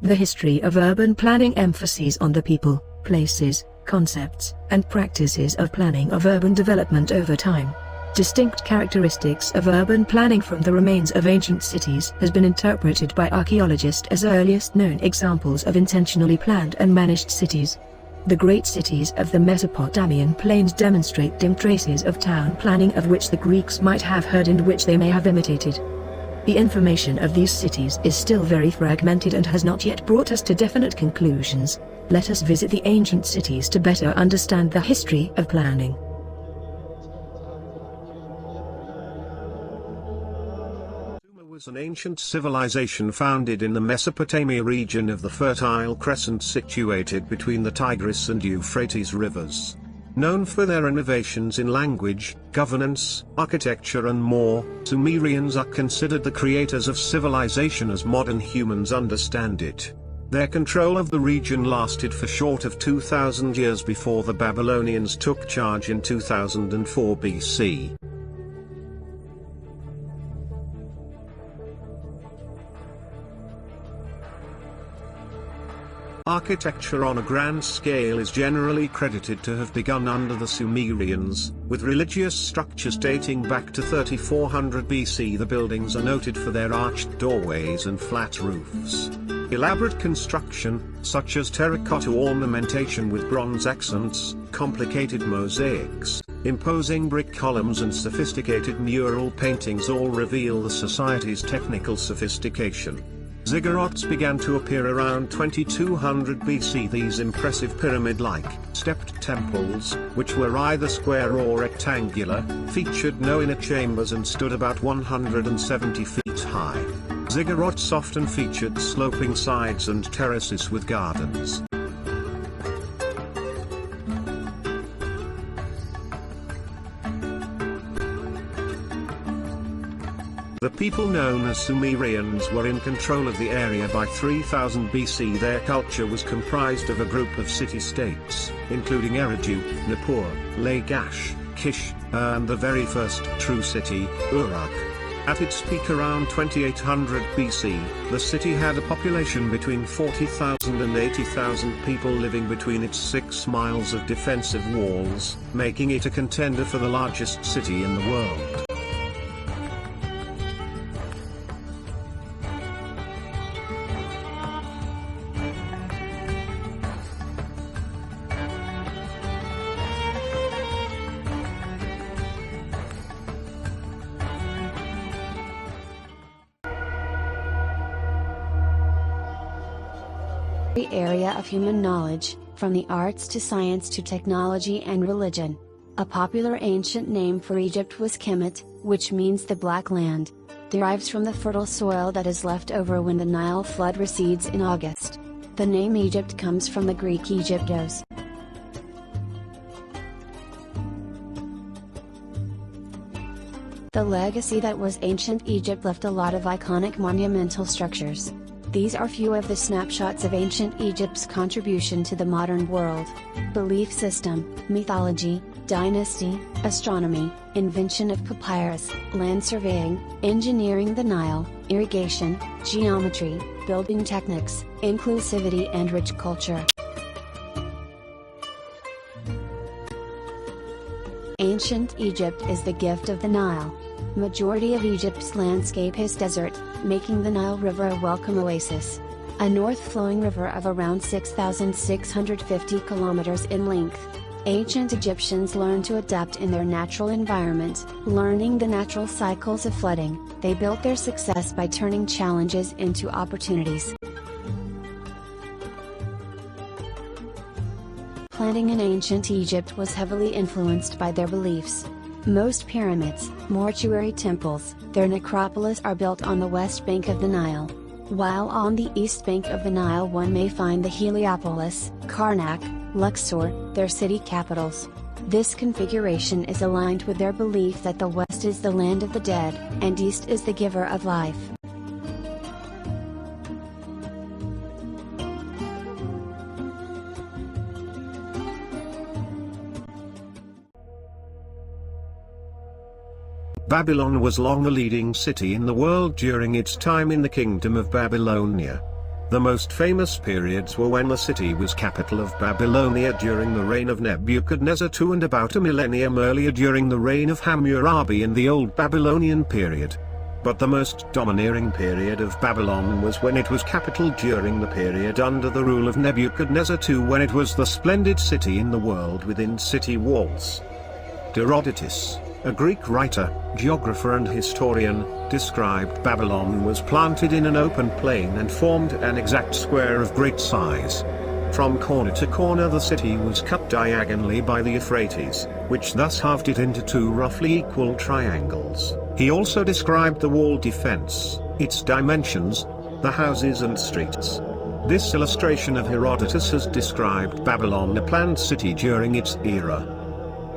The history of urban planning emphasizes on the people, places, concepts, and practices of planning of urban development over time. Distinct characteristics of urban planning from the remains of ancient cities has been interpreted by archaeologists as earliest known examples of intentionally planned and managed cities. The great cities of the Mesopotamian plains demonstrate dim traces of town planning of which the Greeks might have heard and which they may have imitated. The information of these cities is still very fragmented and has not yet brought us to definite conclusions. Let us visit the ancient cities to better understand the history of planning. Was an ancient civilization founded in the Mesopotamia region of the Fertile Crescent situated between the Tigris and Euphrates rivers. Known for their innovations in language, governance, architecture and more, Sumerians are considered the creators of civilization as modern humans understand it. Their control of the region lasted for short of 2,000 years before the Babylonians took charge in 2004 BC. Architecture on a grand scale is generally credited to have begun under the Sumerians, with religious structures dating back to 3400 BC. The buildings are noted for their arched doorways and flat roofs. Elaborate construction, such as terracotta ornamentation with bronze accents, complicated mosaics, imposing brick columns and sophisticated mural paintings all reveal the society's technical sophistication. Ziggurats began to appear around 2200 BC. These impressive pyramid-like, stepped temples, which were either square or rectangular, featured no inner chambers and stood about 170 feet high. Ziggurats often featured sloping sides and terraces with gardens. The people known as Sumerians were in control of the area by 3000 BC. Their culture was comprised of a group of city-states, including Eridu, Nippur, Lagash, Kish, and the very first true city, Uruk. At its peak around 2800 BC, the city had a population between 40,000 and 80,000 people living between its 6 miles of defensive walls, making it a contender for the largest city in the world. Area of human knowledge, from the arts to science to technology and religion. A popular ancient name for Egypt was Kemet, which means the Black Land. Derives from the fertile soil that is left over when the Nile flood recedes in August. The name Egypt comes from the Greek Aegyptos. The legacy that was ancient Egypt left a lot of iconic monumental structures. These are few of the snapshots of ancient Egypt's contribution to the modern world. Belief system, mythology, dynasty, astronomy, invention of papyrus, land surveying, engineering the Nile, irrigation, geometry, building techniques, inclusivity and rich culture. Ancient Egypt is the gift of the Nile. Majority of Egypt's landscape is desert, making the Nile River a welcome oasis. A north-flowing river of around 6,650 kilometers in length. Ancient Egyptians learned to adapt in their natural environment, learning the natural cycles of flooding. They built their success by turning challenges into opportunities. Planning in ancient Egypt was heavily influenced by their beliefs. Most pyramids, mortuary temples, their necropolis are built on the west bank of the Nile. While on the east bank of the Nile one may find the Heliopolis, Karnak, Luxor, their city capitals. This configuration is aligned with their belief that the west is the land of the dead, and east is the giver of life. Babylon was long the leading city in the world during its time in the Kingdom of Babylonia. The most famous periods were when the city was capital of Babylonia during the reign of Nebuchadnezzar II and about a millennium earlier during the reign of Hammurabi in the Old Babylonian period. But the most domineering period of Babylon was when it was capital during the period under the rule of Nebuchadnezzar II, when it was the splendid city in the world within city walls. Herodotus, a Greek writer, geographer and historian, described Babylon was planted in an open plain and formed an exact square of great size. From corner to corner the city was cut diagonally by the Euphrates, which thus halved it into two roughly equal triangles. He also described the wall defense, its dimensions, the houses and streets. This illustration of Herodotus has described Babylon, a planned city during its era.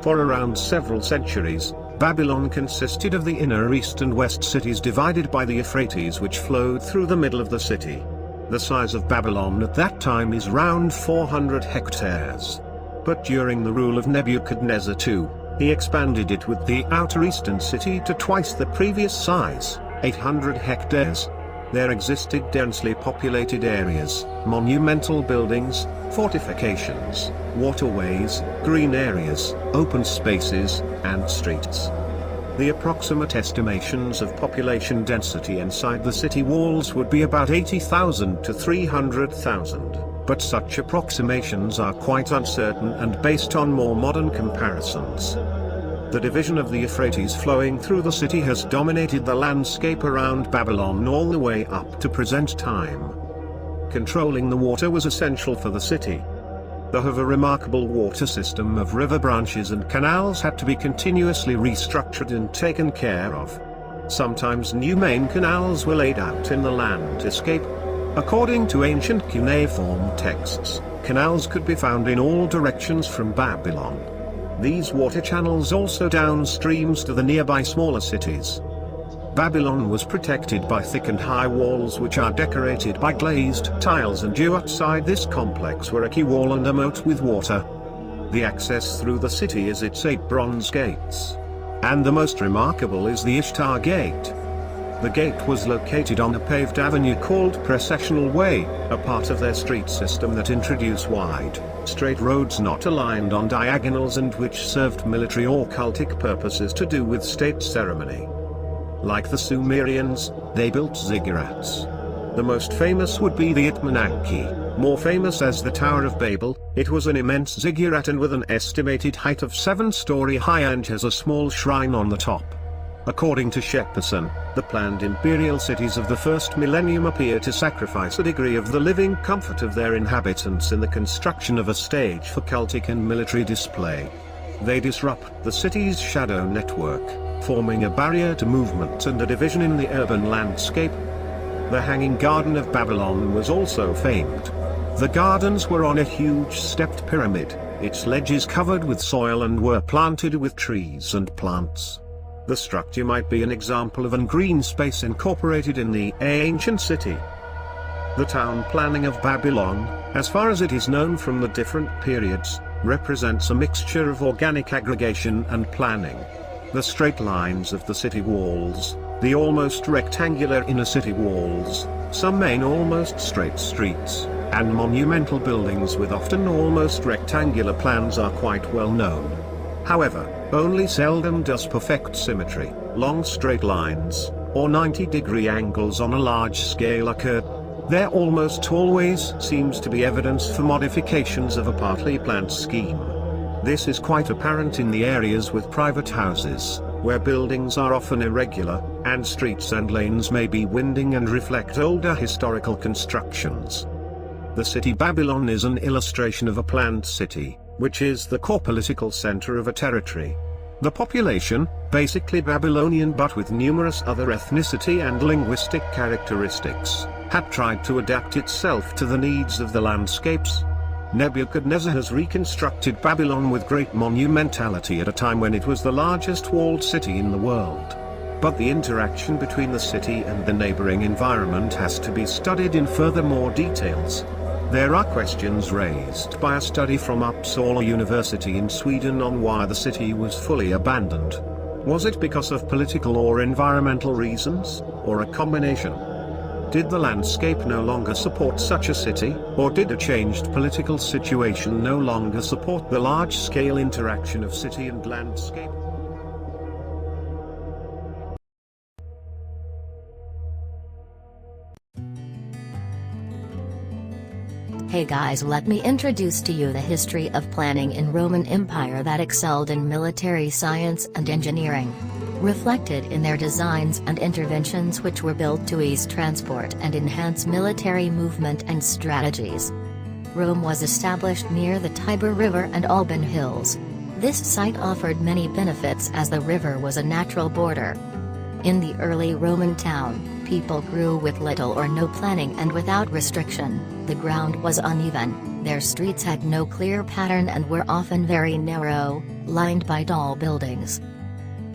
For around several centuries, Babylon consisted of the inner east and west cities divided by the Euphrates, which flowed through the middle of the city. The size of Babylon at that time is round 400 hectares. But during the rule of Nebuchadnezzar II, he expanded it with the outer eastern city to twice the previous size, 800 hectares. There existed densely populated areas, monumental buildings, fortifications, waterways, green areas, open spaces, and streets. The approximate estimations of population density inside the city walls would be about 80,000 to 300,000, but such approximations are quite uncertain and based on more modern comparisons. The division of the Euphrates flowing through the city has dominated the landscape around Babylon all the way up to present time. Controlling the water was essential for the city. The remarkable water system of river branches and canals had to be continuously restructured and taken care of. Sometimes new main canals were laid out in the landscape. According to ancient cuneiform texts, canals could be found in all directions from Babylon. These water channels also downstreams to the nearby smaller cities. Babylon was protected by thick and high walls which are decorated by glazed tiles, and due outside this complex were a quay wall and a moat with water. The access through the city is its 8 bronze gates. And the most remarkable is the Ishtar Gate. The gate was located on a paved avenue called Processional Way, a part of their street system that introduced wide, straight roads not aligned on diagonals and which served military or cultic purposes to do with state ceremony. Like the Sumerians, they built ziggurats. The most famous would be the Itmananki, more famous as the Tower of Babel. It was an immense ziggurat and with an estimated height of 7-story high and has a small shrine on the top. According to Shepperson, the planned imperial cities of the first millennium appear to sacrifice a degree of the living comfort of their inhabitants in the construction of a stage for cultic and military display. They disrupt the city's shadow network, forming a barrier to movement and a division in the urban landscape. The Hanging Garden of Babylon was also famed. The gardens were on a huge stepped pyramid, its ledges covered with soil and were planted with trees and plants. The structure might be an example of an green space incorporated in the ancient city. The town planning of Babylon, as far as it is known from the different periods, represents a mixture of organic aggregation and planning. The straight lines of the city walls, the almost rectangular inner city walls, some main almost straight streets, and monumental buildings with often almost rectangular plans are quite well known. However, only seldom does perfect symmetry, long straight lines, or 90-degree angles on a large scale occur. There almost always seems to be evidence for modifications of a partly planned scheme. This is quite apparent in the areas with private houses, where buildings are often irregular, and streets and lanes may be winding and reflect older historical constructions. The city Babylon is an illustration of a planned city, which is the core political center of a territory. The population, basically Babylonian but with numerous other ethnicity and linguistic characteristics, had tried to adapt itself to the needs of the landscapes. Nebuchadnezzar has reconstructed Babylon with great monumentality at a time when it was the largest walled city in the world. But the interaction between the city and the neighboring environment has to be studied in furthermore details. There are questions raised by a study from Uppsala University in Sweden on why the city was fully abandoned. Was it because of political or environmental reasons, or a combination? Did the landscape no longer support such a city, or did a changed political situation no longer support the large-scale interaction of city and landscape? Hey guys, let me introduce to you the history of planning in Roman Empire that excelled in military science and engineering, reflected in their designs and interventions which were built to ease transport and enhance military movement and strategies. Rome was established near the Tiber River and Alban Hills. This site offered many benefits as the river was a natural border. In the early Roman town, people grew with little or no planning and without restriction. The ground was uneven, their streets had no clear pattern and were often very narrow, lined by tall buildings.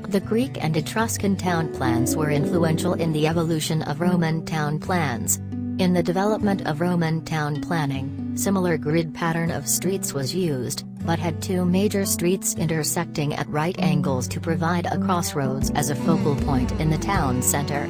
The Greek and Etruscan town plans were influential in the evolution of Roman town plans. In the development of Roman town planning, similar grid pattern of streets was used, but had two major streets intersecting at right angles to provide a crossroads as a focal point in the town center.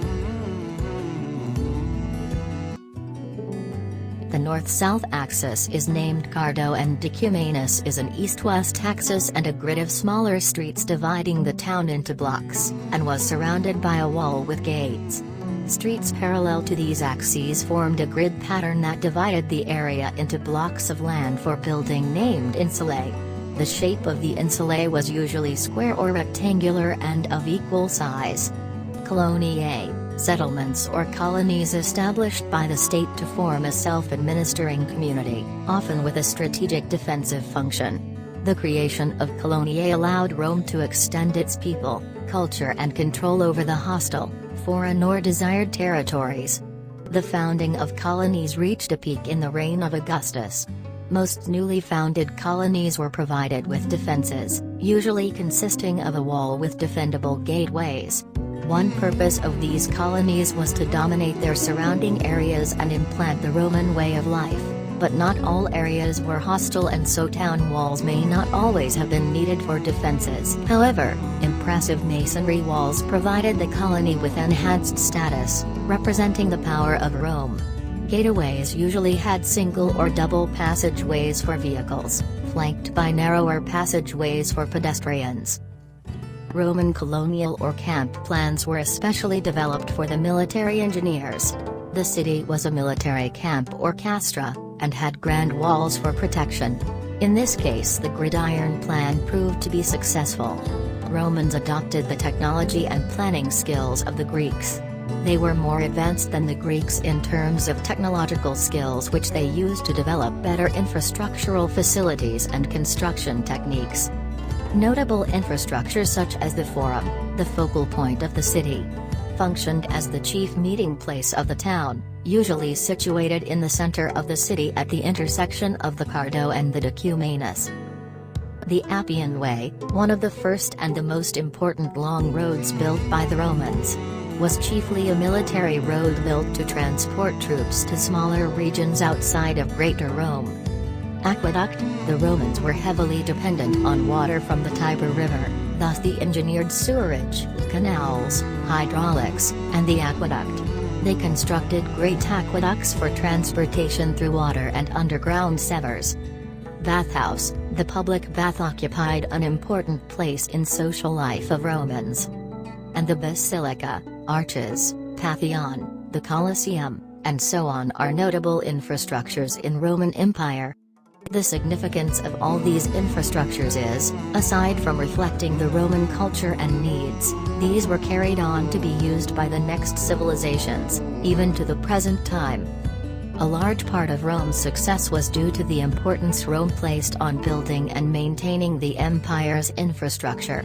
The north-south axis is named Cardo and Decumanus is an east-west axis and a grid of smaller streets dividing the town into blocks, and was surrounded by a wall with gates. Streets parallel to these axes formed a grid pattern that divided the area into blocks of land for building named insulae. The shape of the insulae was usually square or rectangular and of equal size. Coloniae, settlements or colonies established by the state to form a self-administering community, often with a strategic defensive function. The creation of coloniae allowed Rome to extend its people, culture and control over the hostile, foreign or desired territories. The founding of colonies reached a peak in the reign of Augustus. Most newly founded colonies were provided with defenses, usually consisting of a wall with defendable gateways. One purpose of these colonies was to dominate their surrounding areas and implant the Roman way of life, but not all areas were hostile and so town walls may not always have been needed for defenses. However, impressive masonry walls provided the colony with enhanced status, representing the power of Rome. Gateways usually had single or double passageways for vehicles, flanked by narrower passageways for pedestrians. Roman colonial or camp plans were especially developed for the military engineers. The city was a military camp or castra, and had grand walls for protection. In this case the gridiron plan proved to be successful. Romans adopted the technology and planning skills of the Greeks. They were more advanced than the Greeks in terms of technological skills which they used to develop better infrastructural facilities and construction techniques. Notable infrastructure such as the Forum, the focal point of the city, functioned as the chief meeting place of the town, usually situated in the center of the city at the intersection of the Cardo and the Decumanus. The Appian Way, one of the first and the most important long roads built by the Romans, was chiefly a military road built to transport troops to smaller regions outside of Greater Rome. Aqueduct, the Romans were heavily dependent on water from the Tiber River, thus the engineered sewerage, canals, hydraulics, and the aqueduct. They constructed great aqueducts for transportation through water and underground sewers. Bathhouse, the public bath occupied an important place in social life of Romans. And the basilica, arches, Pantheon, the Colosseum, and so on are notable infrastructures in Roman Empire. The significance of all these infrastructures is, aside from reflecting the Roman culture and needs, these were carried on to be used by the next civilizations, even to the present time. A large part of Rome's success was due to the importance Rome placed on building and maintaining the empire's infrastructure.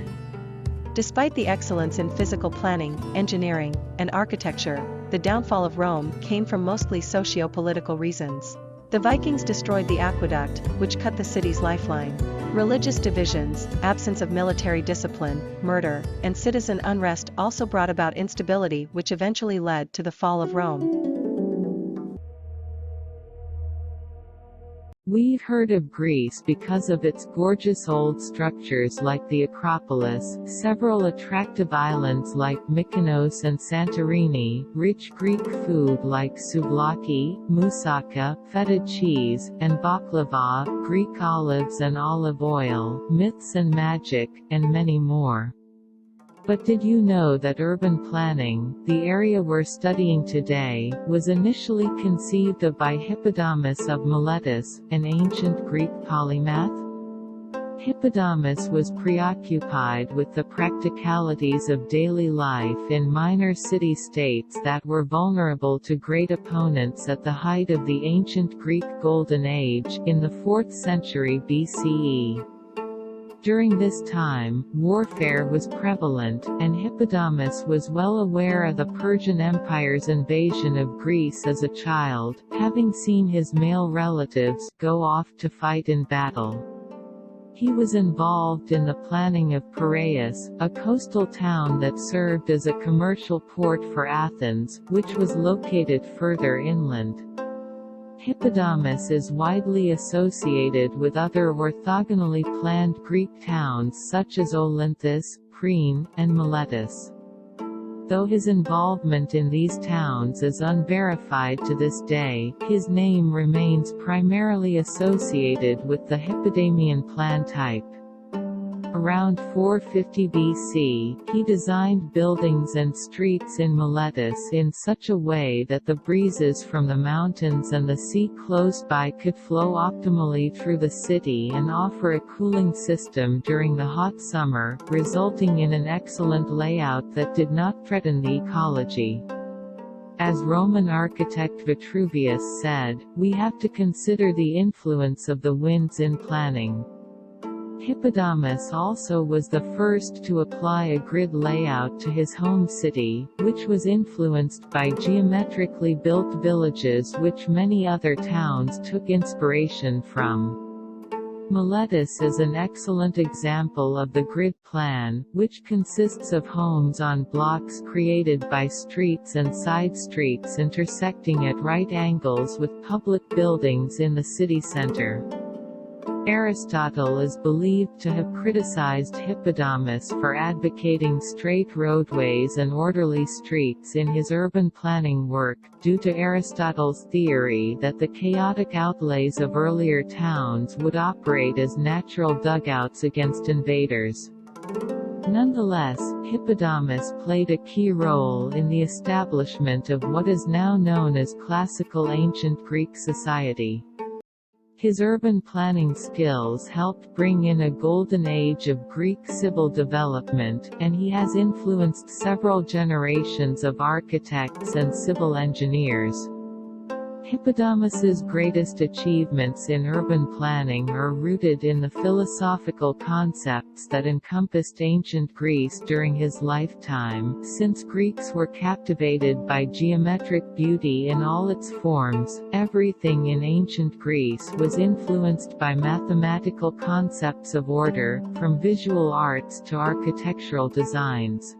Despite the excellence in physical planning, engineering, and architecture, the downfall of Rome came from mostly socio-political reasons. The Vikings destroyed the aqueduct, which cut the city's lifeline. Religious divisions, absence of military discipline, murder, and citizen unrest also brought about instability which eventually led to the fall of Rome. We've heard of Greece because of its gorgeous old structures like the Acropolis, several attractive islands like Mykonos and Santorini, rich Greek food like souvlaki, moussaka, feta cheese, and baklava, Greek olives and olive oil, myths and magic, and many more. But did you know that urban planning, the area we're studying today, was initially conceived of by Hippodamus of Miletus, an ancient Greek polymath? Hippodamus was preoccupied with the practicalities of daily life in minor city-states that were vulnerable to great opponents at the height of the ancient Greek Golden Age, in the 4th century BCE. During this time, warfare was prevalent, and Hippodamus was well aware of the Persian Empire's invasion of Greece as a child, having seen his male relatives go off to fight in battle. He was involved in the planning of Piraeus, a coastal town that served as a commercial port for Athens, which was located further inland. Hippodamus is widely associated with other orthogonally planned Greek towns such as Olynthus, Priene, and Miletus. Though his involvement in these towns is unverified to this day, his name remains primarily associated with the Hippodamian plan type. Around 450 BC, he designed buildings and streets in Miletus in such a way that the breezes from the mountains and the sea close by could flow optimally through the city and offer a cooling system during the hot summer, resulting in an excellent layout that did not threaten the ecology. As Roman architect Vitruvius said, "We have to consider the influence of the winds in planning." Hippodamus also was the first to apply a grid layout to his home city, which was influenced by geometrically built villages which many other towns took inspiration from. Miletus is an excellent example of the grid plan, which consists of homes on blocks created by streets and side streets intersecting at right angles with public buildings in the city center. Aristotle is believed to have criticized Hippodamus for advocating straight roadways and orderly streets in his urban planning work, due to Aristotle's theory that the chaotic outlays of earlier towns would operate as natural dugouts against invaders. Nonetheless, Hippodamus played a key role in the establishment of what is now known as classical ancient Greek society. His urban planning skills helped bring in a golden age of Greek civil development, and he has influenced several generations of architects and civil engineers. Hippodamus's greatest achievements in urban planning are rooted in the philosophical concepts that encompassed ancient Greece during his lifetime. Since Greeks were captivated by geometric beauty in all its forms, everything in ancient Greece was influenced by mathematical concepts of order, from visual arts to architectural designs.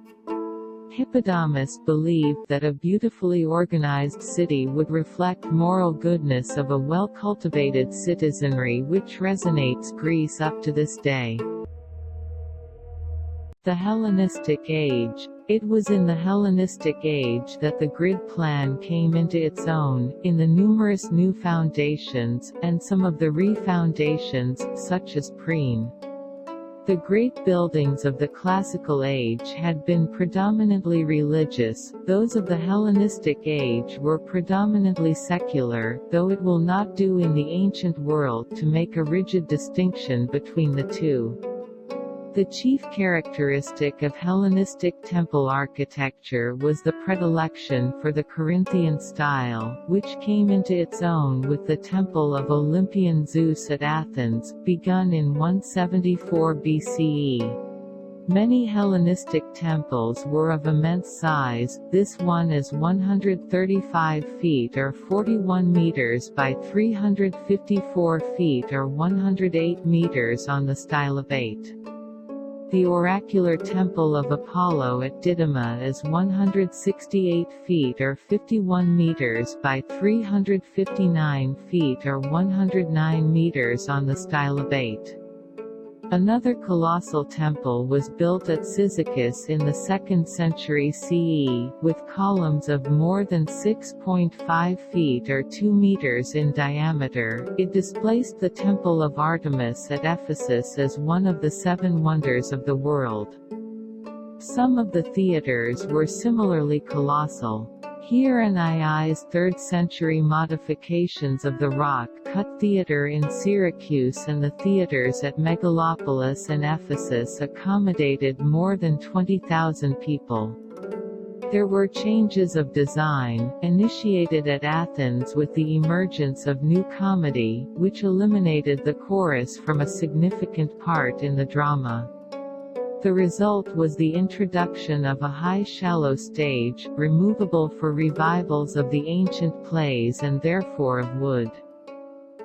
Hippodamus believed that a beautifully organized city would reflect moral goodness of a well-cultivated citizenry, which resonates Greece up to this day. The Hellenistic Age. It was in the Hellenistic Age that the grid plan came into its own, in the numerous new foundations, and some of the re-foundations, such as Priene. The great buildings of the Classical Age had been predominantly religious, those of the Hellenistic Age were predominantly secular, though it will not do in the ancient world to make a rigid distinction between the two. The chief characteristic of Hellenistic temple architecture was the predilection for the Corinthian style, which came into its own with the Temple of Olympian Zeus at Athens, begun in 174 BCE. Many Hellenistic temples were of immense size, this one is 135 feet or 41 meters by 354 feet or 108 meters on the style of 8. The oracular temple of Apollo at Didyma is 168 feet or 51 meters by 359 feet or 109 meters on the Stylobate. Another colossal temple was built at Cyzicus in the 2nd century CE, with columns of more than 6.5 feet or 2 meters in diameter. It displaced the Temple of Artemis at Ephesus as one of the 7 wonders of the world. Some of the theaters were similarly colossal. Here an II's 3rd century modifications of the rock-cut theater in Syracuse and the theaters at Megalopolis and Ephesus accommodated more than 20,000 people. There were changes of design, initiated at Athens with the emergence of new comedy, which eliminated the chorus from a significant part in the drama. The result was the introduction of a high shallow stage, removable for revivals of the ancient plays and therefore of wood.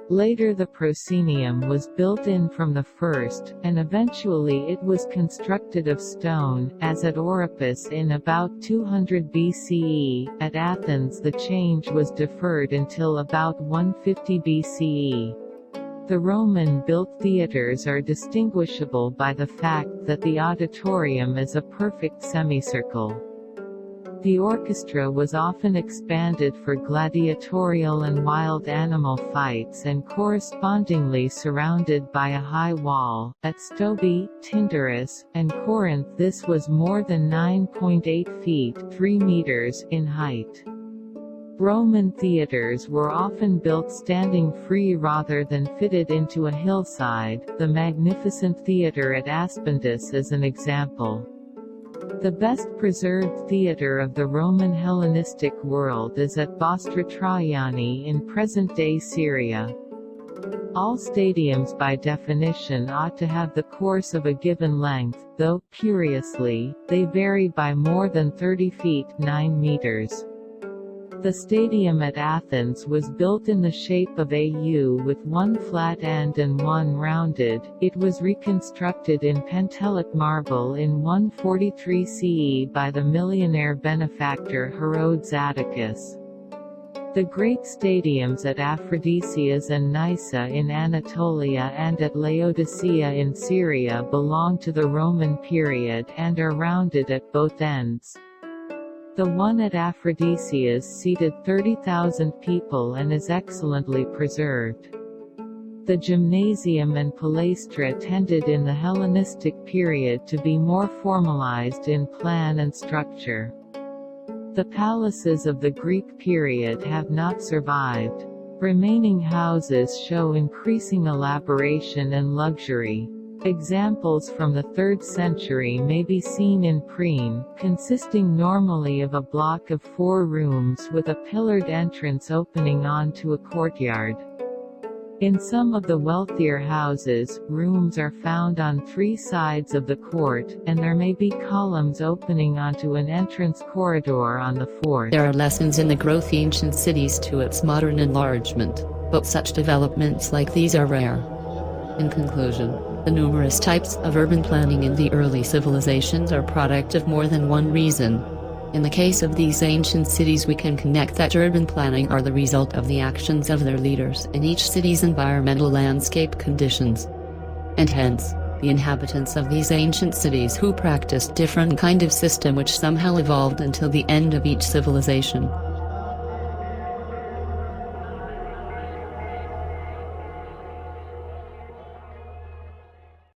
Later the proscenium was built in from the first, and eventually it was constructed of stone, as at Oropus in about 200 BCE. At Athens the change was deferred until about 150 BCE. The Roman-built theaters are distinguishable by the fact that the auditorium is a perfect semicircle. The orchestra was often expanded for gladiatorial and wild animal fights and correspondingly surrounded by a high wall. At Stobi, Tyndarus, and Corinth this was more than 9.8 feet 3 meters in height. Roman theaters were often built standing free rather than fitted into a hillside, the magnificent theatre at Aspendus is an example. The best preserved theatre of the Roman Hellenistic world is at Bostra Traiani in present-day Syria. All stadiums by definition ought to have the course of a given length, though, curiously, they vary by more than 30 feet 9 meters. The stadium at Athens was built in the shape of a U with one flat end and one rounded. It was reconstructed in Pentelic marble in 143 CE by the millionaire benefactor Herodes Atticus. The great stadiums at Aphrodisias and Nysa in Anatolia and at Laodicea in Syria belong to the Roman period and are rounded at both ends. The one at Aphrodisias seated 30,000 people and is excellently preserved. The gymnasium and palaestra tended in the Hellenistic period to be more formalized in plan and structure. The palaces of the Greek period have not survived. Remaining houses show increasing elaboration and luxury. Examples from the 3rd century may be seen in Priene, consisting normally of a block of 4 rooms with a pillared entrance opening onto a courtyard. In some of the wealthier houses, rooms are found on 3 sides of the court, and there may be columns opening onto an entrance corridor on the 4th. There are lessons in the growth of ancient cities to its modern enlargement, but such developments like these are rare. In conclusion, the numerous types of urban planning in the early civilizations are product of more than one reason. In the case of these ancient cities we can connect that urban planning are the result of the actions of their leaders in each city's environmental landscape conditions. And hence, the inhabitants of these ancient cities who practiced different kind of system which somehow evolved until the end of each civilization.